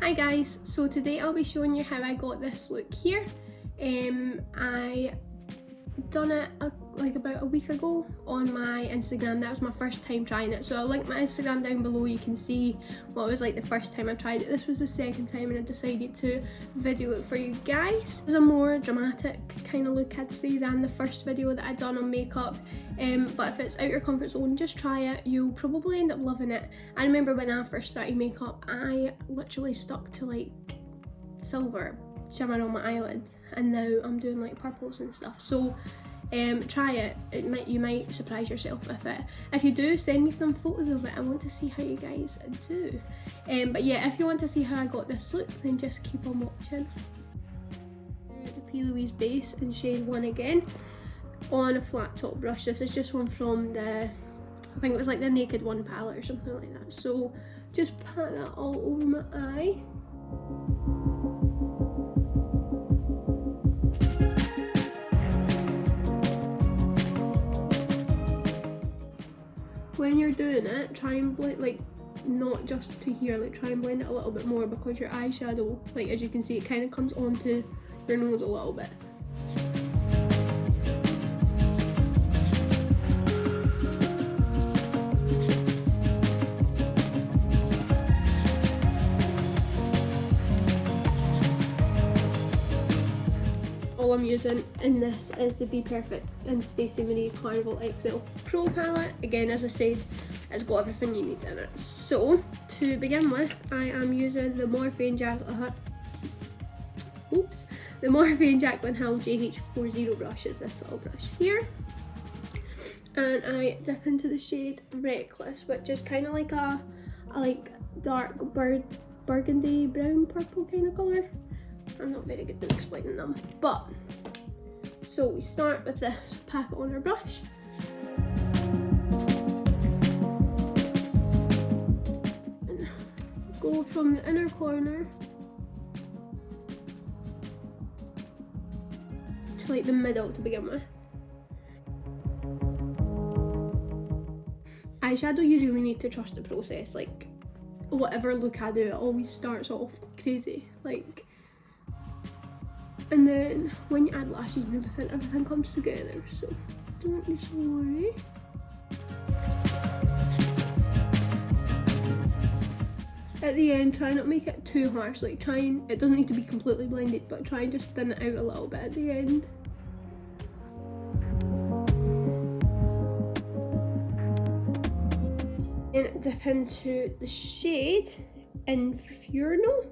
Hi guys, so today I'll be showing you how I got this look here. I done it like about a week ago on my Instagram. That was my first time trying it, so I'll link my Instagram down below. You can see what it was like the first time I tried it. This was the second time and I decided to video it for you guys. It's a more dramatic kind of look, I'd say, than the first video that I'd done on makeup. But if it's out your comfort zone, just try it. You'll probably end up loving it. I remember when I first started makeup, I literally stuck to like silver shimmer on my eyelids, and now I'm doing like purples and stuff. So try it. You might surprise yourself with it. If you do, send me some photos of it. I want to see how you guys do. But yeah, if you want to see how I got this look, then just keep on watching. The P. Louise base in shade 1 again on a flat top brush. This is just one from the, I think it was like the Naked One palette or something like that. So just pat that all over my eye. When you're doing it, try and blend, like not just to here, like try and blend it a little bit more, because your eyeshadow, like as you can see, it kind of comes onto your nose a little bit. All I'm using in this is the Be Perfect and Stacey Marie Carnival XL Pro palette. Again, as I said, it's got everything you need in it. So to begin with, I am using the Morphe and Jaclyn Hill JH40 brush. It's this little brush here, and I dip into the shade Reckless, which is kind of like a like dark burgundy brown purple kind of colour. I'm not very good at explaining them, but so we start with this, pack it on our brush. And go from the inner corner to like the middle to begin with. Eyeshadow, you really need to trust the process. Like whatever look I do, it always starts off crazy. Like, and then when you add lashes and everything comes together, so don't you worry. At the end, try not to make it too harsh, like it doesn't need to be completely blended, but try and just thin it out a little bit at the end. And dip into the shade Inferno?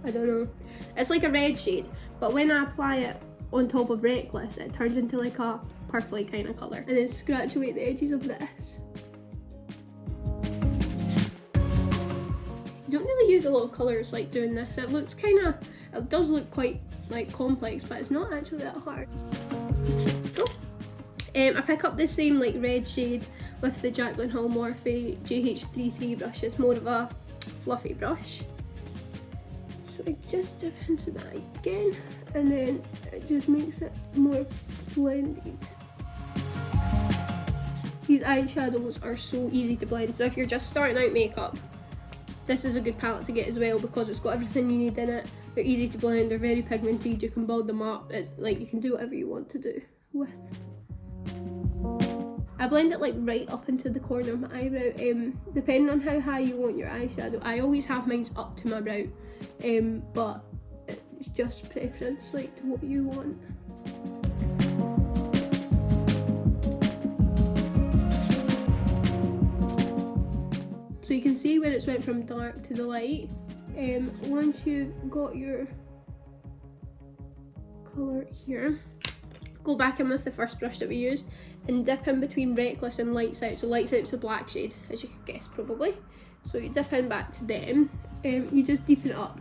I don't know. It's like a red shade, but when I apply it on top of Reckless, it turns into like a purpley kind of colour. And then scratch away the edges of this. You don't really use a lot of colours like doing this. It looks it does look quite like complex, but it's not actually that hard. So, I pick up the same like red shade with the Jaclyn Hill Morphe JH33 brush. It's more of a fluffy brush. So I just dip into that again, and then it just makes it more blended. These eyeshadows are so easy to blend, so if you're just starting out makeup, this is a good palette to get as well, because it's got everything you need in it. They're easy to blend, they're very pigmented, you can build them up. It's like you can do whatever you want to do with. I blend it like right up into the corner of my eyebrow, depending on how high you want your eyeshadow. I always have mine up to my brow, but it's just preference, like to what you want. So you can see when it's went from dark to the light. Once you've got your colour here, go back in with the first brush that we used and dip in between Reckless and Lights Out. So Lights Out's a black shade, as you could guess probably. So you dip in back to them, you just deepen it up.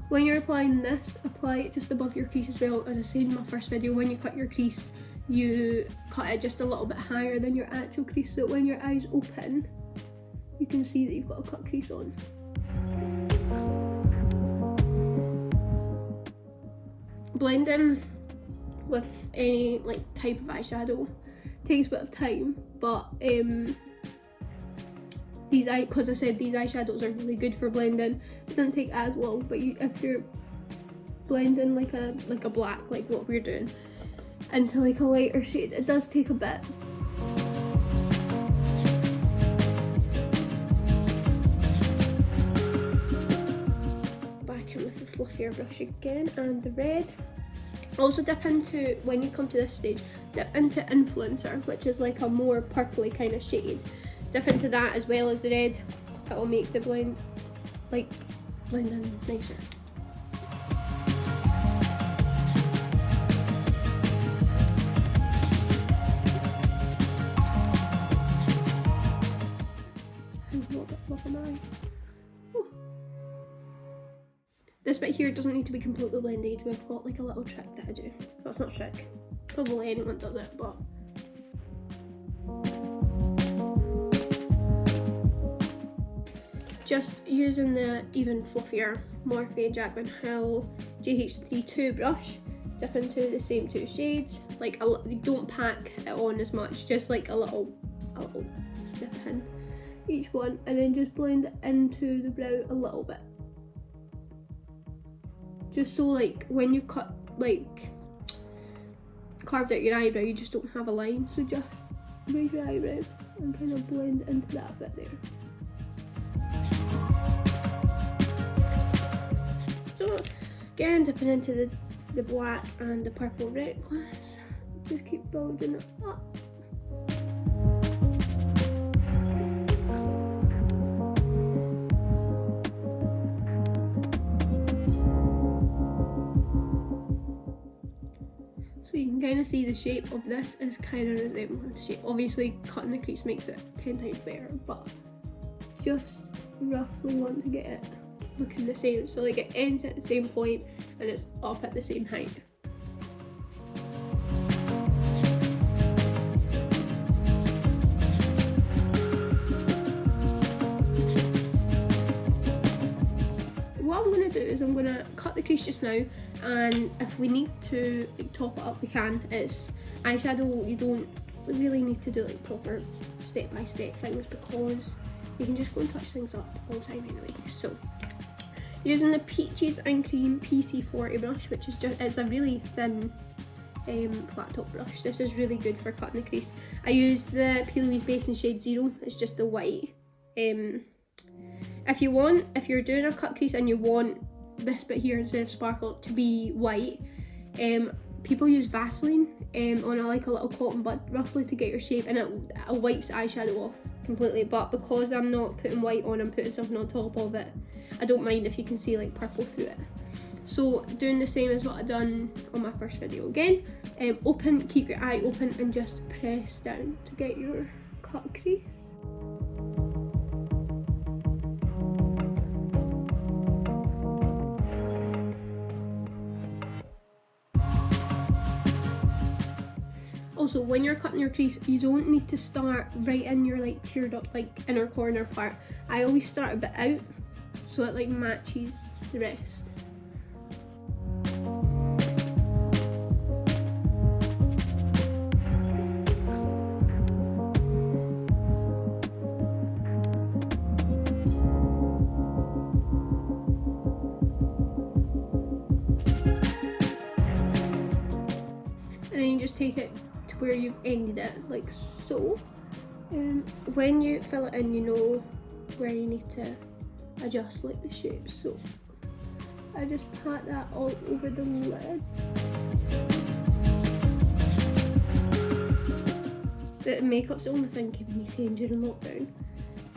When you're applying this, apply it just above your crease as well. As I said in my first video, when you cut your crease, you cut it just a little bit higher than your actual crease, so that when your eyes open, you can see that you've got a cut crease on. Blending with any like type of eyeshadow takes a bit of time, but these because I said these eyeshadows are really good for blending. It doesn't take as long, but if you're blending like a black, like what we're doing, into like a lighter shade, it does take a bit. Back in with the fluffier brush again and the red. Also dip into, when you come to this stage, dip into Influencer, which is like a more purpley kind of shade. Dip into that as well as the red. It will make the blend in nicer. This bit here doesn't need to be completely blended. We've got like a little trick that I do. Well, it's not a trick. Probably anyone does it, but just using the even fluffier Morphe Jaclyn Hill GH32 brush, dip into the same two shades. Like don't pack it on as much, just like a little dip in each one, and then just blend it into the brow a little bit. Just so like when you've carved out your eyebrow, you just don't have a line. So just raise your eyebrow and kind of blend into that bit there. So again, dipping into the black and the purple red glass. Just keep building it up. So you can kind of see the shape of this is kind of resembling the shape. Obviously cutting the crease makes it 10 times better, but just roughly want to get it looking the same. So like it ends at the same point and it's up at the same height. What I'm going to do is I'm going to cut the crease just now, and if we need to like top it up we can. It's eyeshadow, you don't really need to do like proper step-by-step things because you can just go and touch things up all the time anyway. So using the Peaches and Cream PC40 brush, which is just, it's a really thin flat top brush. This is really good for cutting the crease. I use the P. Louise Base in shade 0, it's just the white. If you're doing a cut crease and you want this bit here instead of sparkle to be white, people use Vaseline on a little cotton bud roughly to get your shape, and it wipes the eyeshadow off completely. But because I'm not putting white on, I'm putting something on top of it, I don't mind if you can see like purple through it. So doing the same as what I done on my first video again. Keep your eye open and just press down to get your cut crease. Also, when you're cutting your crease, you don't need to start right in your like teared up like inner corner part. I always start a bit out so it like matches the rest. And then you just take it to where you've ended it, like so. When you fill it in, you know where you need to adjust like the shape. So I just pat that all over the lid. The makeup's the only thing keeping me sane during lockdown.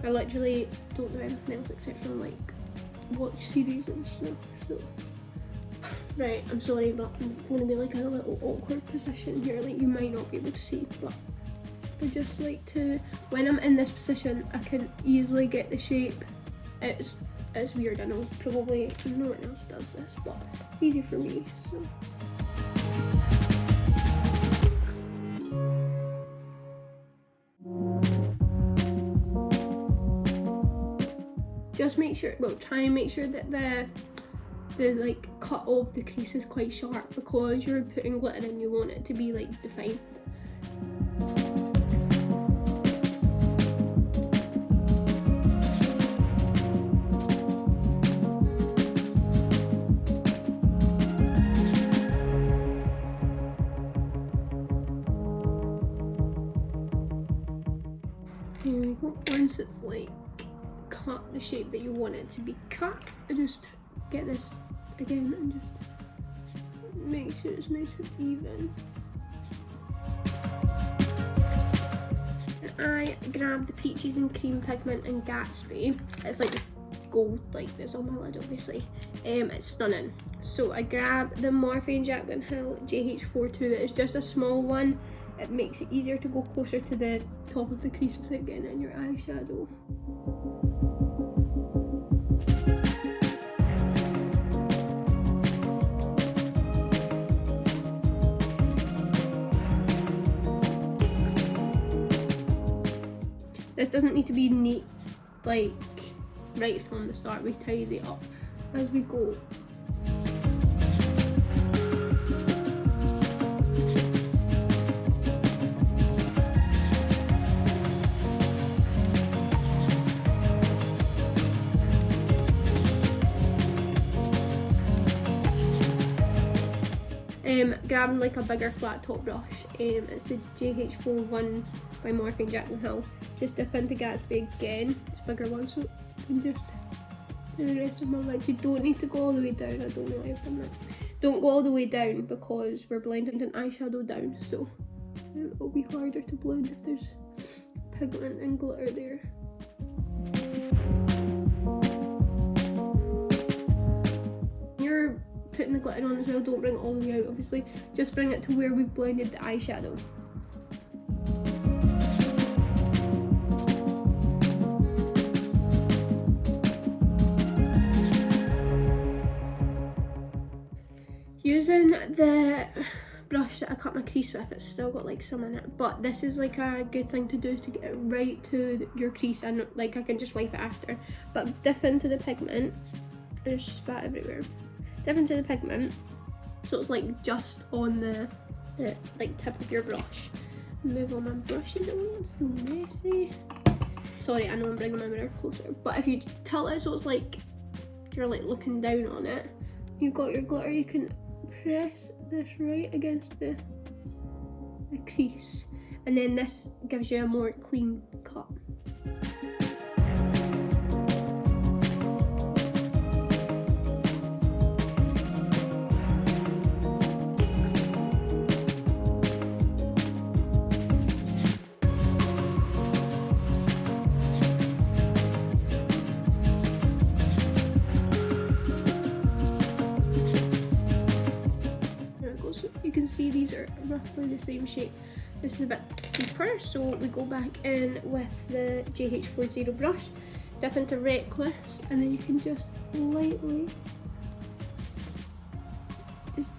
I literally don't do anything else except for like watch series and stuff. So right, I'm sorry, but I'm going to be like in a little awkward position here, like you might not be able to see, but I just like to, when I'm in this position, I can easily get the shape. It's weird, I know, probably no one else does this, but it's easy for me, so. Just make sure, well, try and make sure that the like cut of the crease is quite sharp, because you're putting glitter in, you want it to be like defined. like cut the shape that you want it to be cut. I just get this again and just make sure it's nice and even. And I grab the Peaches and Cream pigment in Gatsby. It's like gold, like this on my lid obviously. It's stunning. So I grab the Morphe and Jaclyn Hill JH42. It's just a small one. It makes it easier to go closer to the top of the crease without getting in your eyeshadow. This doesn't need to be neat, like right from the start. We tidy it up as we go. Grabbing like a bigger flat top brush. It's the JH41 by Morphe and Jaclyn Hill. Just dip into Gatsby again. It's a bigger one, so you can just do the rest of my lid. You don't need to go all the way down. I don't know why I've done that. Don't go all the way down because we're blending an eyeshadow down, so it'll be harder to blend if there's pigment and glitter there. You're putting the glitter on as well, don't bring it all the way out obviously, just bring it to where we've blended the eyeshadow. Using the brush that I cut my crease with, it's still got like some in it, but this is like a good thing to do to get it right to your crease, and like I can just wipe it after. But dip into the pigment, there's spat everywhere. Dip into the pigment so it's like just on the like tip of your brush. Move all my brushes around, it's so messy. Sorry, I know I'm bringing my mirror closer, but if you tilt it so it's like you're like looking down on it, you've got your glitter, you can press this right against the crease, and then this gives you a more clean cut. You can see these are roughly the same shape. This is a bit deeper, so we go back in with the JH40 brush, dip into Reckless, and then you can just lightly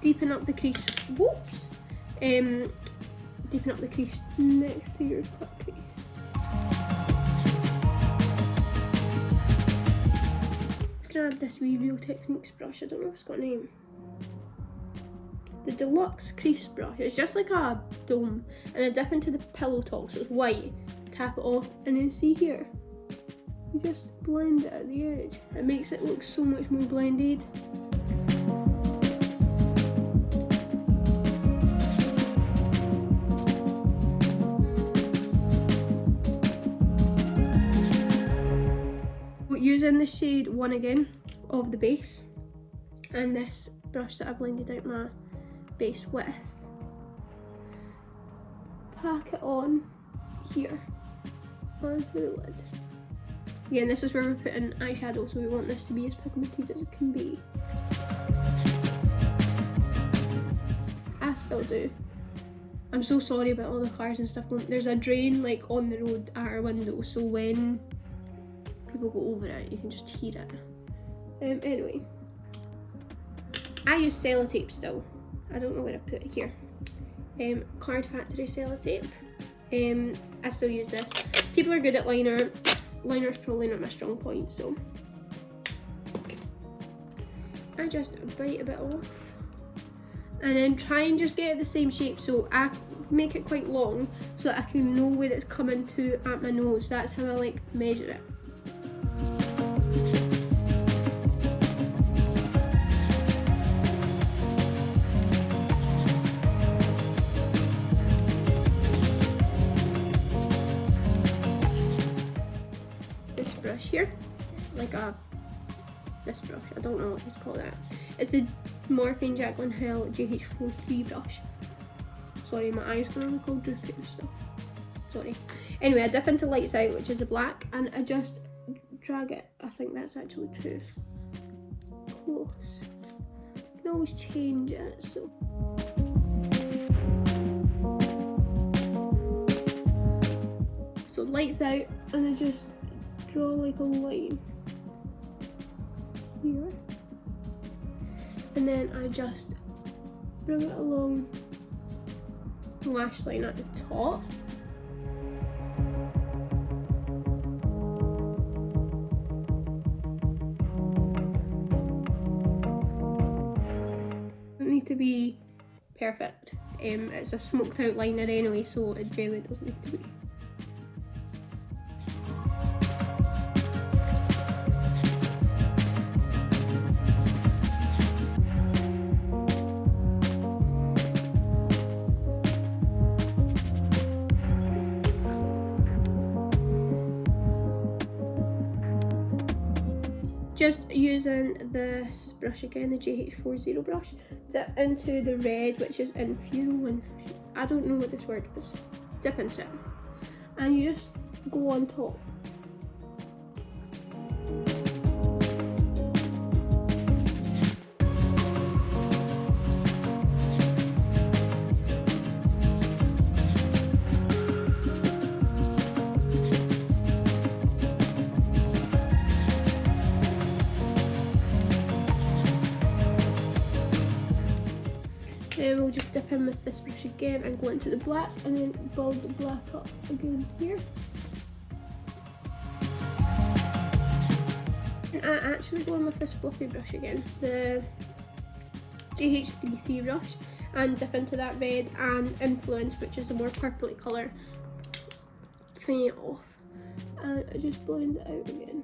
deepen up the crease. Whoops! Deepen up the crease next to your cut crease. Let's grab this wee Real Techniques brush. I don't know if it's got a name. The Deluxe Crease brush. It's just like a dome, and I dip into the Pillow Talk, so it's white, tap it off, and then see here, you just blend it at the edge. It makes it look so much more blended. Using the shade 1 again of the base, and this brush that I blended out my base with, pack it on here onto the lid. Again, this is where we're putting eyeshadow, so we want this to be as pigmented as it can be. I still do. I'm so sorry about all the cars and stuff. There's a drain like on the road at our window, so when people go over it, you can just hear it. Anyway, I use sellotape still. I don't know where I put it here. Card Factory sellotape. I still use this. People are good at liner. Liner's probably not my strong point, so I just bite a bit off. And then try and just get it the same shape, so I make it quite long so that I can know where it's coming to at my nose. That's how I like measure it. this brush here, like this brush, I don't know what to call that. It's a Morphe Jaclyn Hill GH43 brush. Sorry, my eyes gonna look all droopy and stuff. Sorry. Anyway, I dip into Lights Out, which is a black, and I just drag it. I think that's actually too close. You can always change it, so. So Lights Out, and I just draw like a line here, and then I just bring it along the lash line at the top. Doesn't need to be perfect. It's a smoked out liner anyway, so it really doesn't need to be. Just using this brush again, the GH40 brush, dip into the red, which is in Furo, I don't know what this word is, dip into it, and you just go on top. Then we'll just dip in with this brush again and go into the black, and then build the black up again here. And I actually go in with this fluffy brush again, the GH33 brush, and dip into that red and Influence, which is a more purpley colour. Clean it off, and I just blend it out again.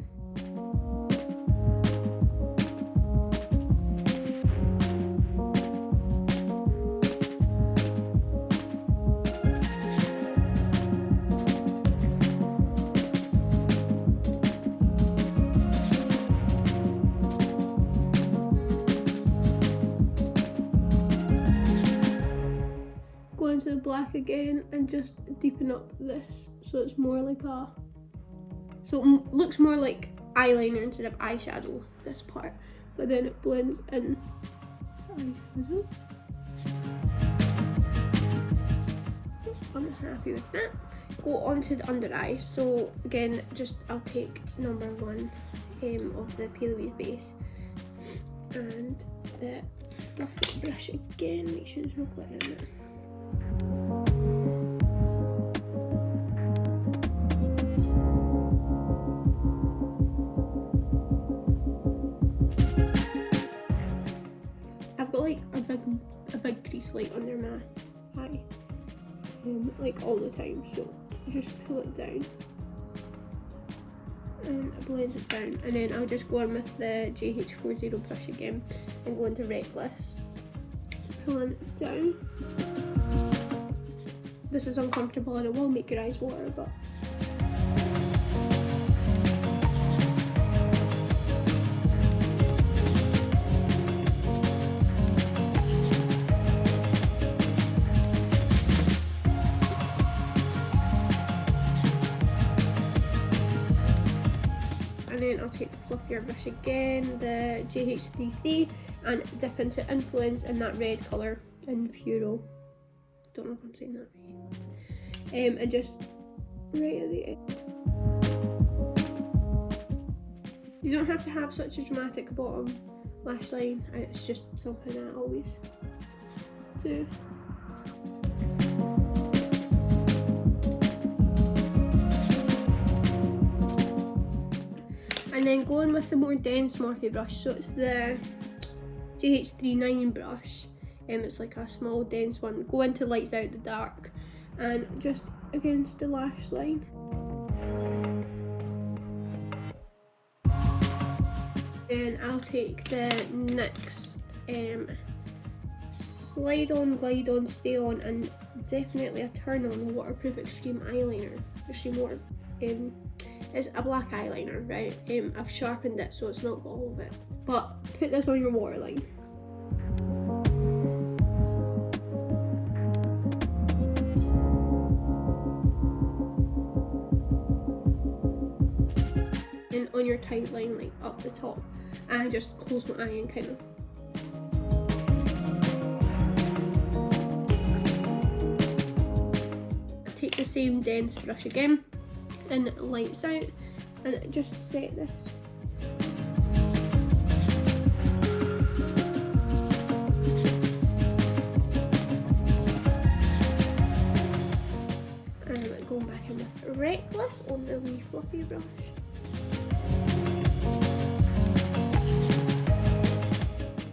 Into the black again and just deepen up this so it's more like so it looks more like eyeliner instead of eyeshadow, this part, but then it blends in eyeshadow. I'm happy with that. Go on to the under eye. So again, just I'll take number 1 of the P. Louise base and the fluffy brush again, make sure there's no glitter in it. I've got like a big crease light under my eye, like all the time, so just pull it down and blend it down, and then I'll just go in with the GH40 brush again and go into Reckless, pulling it down. This is uncomfortable and it will make your eyes water, but and then I'll take the fluffier brush again, the GH33, and dip into Influence in that red colour in Furo. Don't know if I'm saying that right. And just right at the end. You don't have to have such a dramatic bottom lash line, it's just something I always do. And then going with the more dense Morphe brush, so it's the GH39 brush. It's like a small dense one. Go into Lights Out the dark and just against the lash line. Then I'll take the NYX Slide On, Glide On, Stay On, and definitely a turn on waterproof extreme eyeliner, extreme water It's a black eyeliner, right? I've sharpened it so it's not got all of it. But put this on your waterline. And on your tight line, like up the top. And I just close my eye and kind of take the same dense brush again and lights out and just set this. And going back in with Reckless on the wee fluffy brush.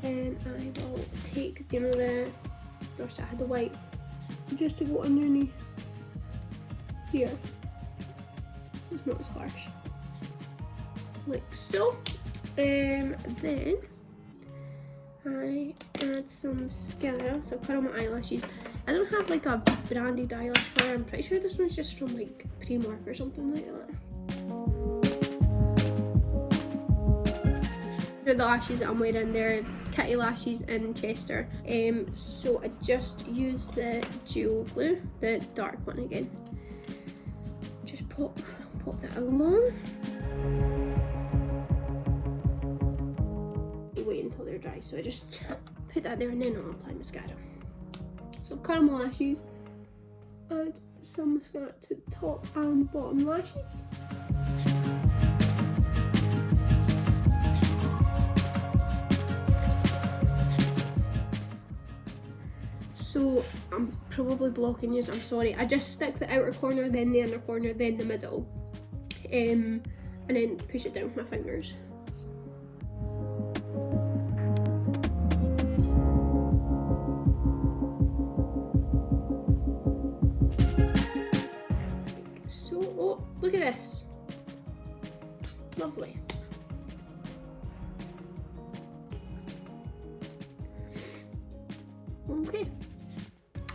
And I will take, you know, the brush that had the white, just to go underneath here. It's not as harsh. Like so. Then I add some mascara. So I cut on my eyelashes. I don't have like a branded eyelash color. I'm pretty sure this one's just from like Primark or something like that. For the lashes that I'm wearing, they're Kitty lashes in Chester. So I just use the Jewel Blue, the dark one again. Just pop that along. Wait until they're dry, so I just put that there and then I'll apply mascara. So I've cut on my lashes, add some mascara to the top and bottom lashes. So I'm probably blocking you, I'm sorry. I just stick the outer corner, then the inner corner, then the middle. And then push it down with my fingers. Like so, oh, look at this. Lovely. Okay.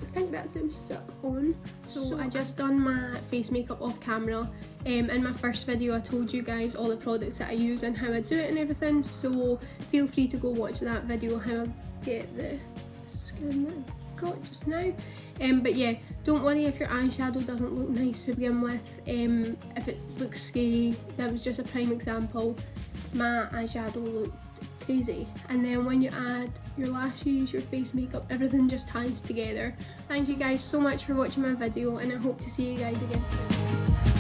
I think that's them stuck on. So I just done my face makeup off camera. In my first video I told you guys all the products that I use and how I do it and everything, so feel free to go watch that video how I get the skin that I got just now. But yeah, don't worry if your eyeshadow doesn't look nice to begin with. If it looks scary, that was just a prime example. My eyeshadow looked crazy, and then when you add your lashes, your face makeup, everything just ties together. Thank you guys so much for watching my video, and I hope to see you guys again soon.